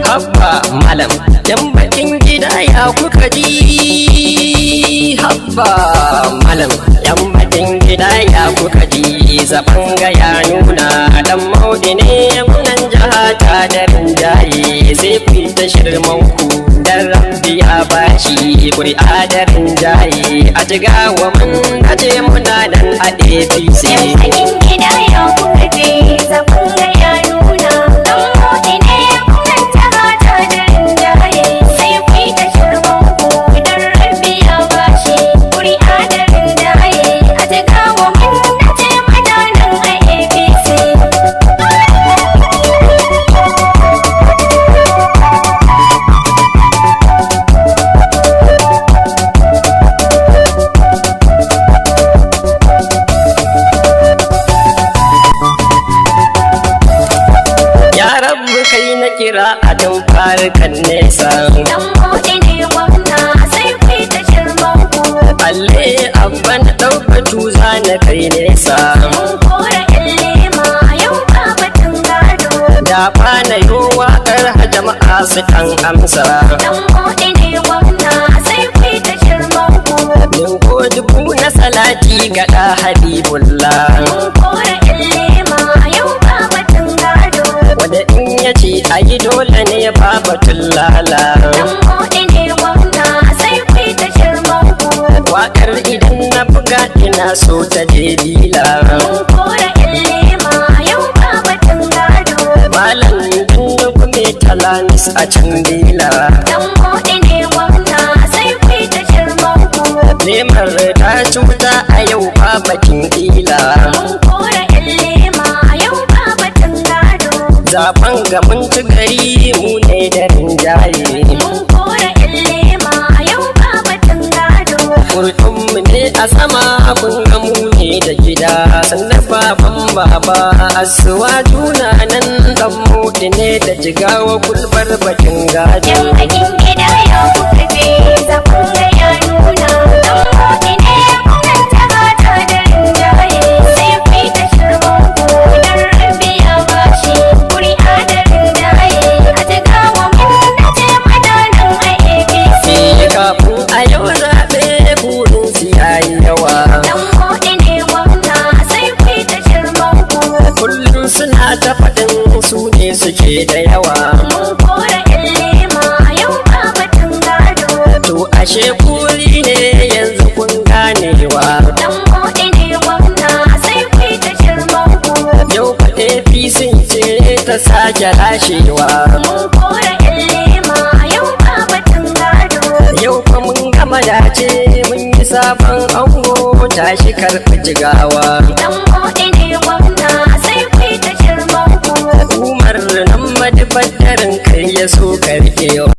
Habba malam yan bakin gida ya kuka ji. Habba malam yan bakin gida ya kuka ji. Zaban ga ya nuna dan Maudi ne munan jaha ta da rinjaye. Sai ku ta shirman ku dan Rabbi ya bashi kuri'a da rinjaye. A Jigawa mun aje muna nan a APC. Yan bakin gida ya kuka ji. Zaban ga ya nuna dan Maudi ne munan jaha ta da rinjaye. Sai ku ta shirman ku dan Rabbi ya bashi kuri'a da rinjaye. A Jigawa mun aje muna nan a APC. Kai na kira a don farkan nesa. Dan Maudi ne gwamna sai ku ta shirman ku. Alle abba na ɗauka tuza na kai nesa. Mun kora illima yau ba batun gado. Da na yi waƙar jama'a su kan amsa. Dan Maudi ne gwamna sai ku ta shirman ku. Min ko dubu na salati ga ɗa Habibullah. Mun kora illima yau ba batun gado. Wanda in ya ce a yi dole ne ba batun lala. Dan Maudi ne gwamna sai ku ta shirman ku. Waƙar idan na buga ina so ta je dila. Mun kora illima yau ba batun gado. Malam Dundugu mai talamis a can dila. Dan Maudi ne gwamna sai ku ta shirman ku. Lemar ta cuta a yau ba bakin ila. Mun kora illima yau ba batun gado. Zaben ga mun ci gari mu ne da rinjaye. Mun kora illima yau ba batun gado. Kurtunmu ne a sama kun ga mu ne da gida. Sannan baban baba asuwa juna nan dan Maudi ne da Jigawa kulbar bakin gado. Yan bakin gida ya kuka je zaɓen ga ya nuna. Dan Maudi ne munan jaha ta da rinjaye. Sai ku ta shirman ku dan Rabbi ya bashi kuri'a da rinjaye. A Jigawa mun nace mana nan a APC. Kafin a yau zaɓe burin su yayi yawa. Dan Maudi ne gwamna sai ku ta shirman ku. Kullum suna ta faɗin su ne suke da yawa. Mun kora illima yau ba batun gado. To ashe kuri ne yanzu kun ganewa. Dan Maudi ne gwamna sai ku ta shirman ku. Yau fa APC ce ta sake lashewa. Mun kora illima yau ba batun gado. Yau fa mun gama dace mun yi sabon ango tashi karɓi Jigawa. Dan